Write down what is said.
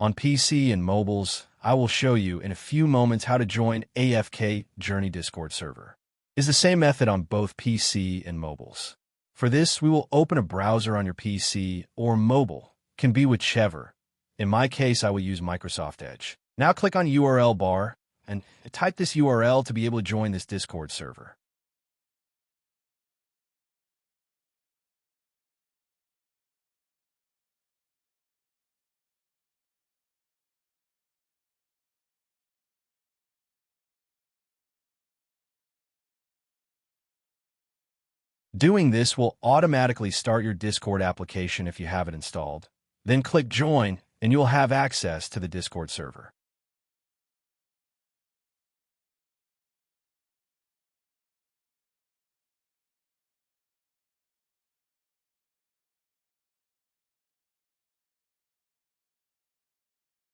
On PC and mobiles, I will show you in a few moments how to join AFK Journey Discord server. It's the same method on both PC and mobiles. For this, we will open a browser on your PC or mobile, can be whichever. In my case, I will use Microsoft Edge. Now click on URL bar and type this URL to be able to join this Discord server. Doing this will automatically start your Discord application if you have it installed. Then click Join, and you will have access to the Discord server.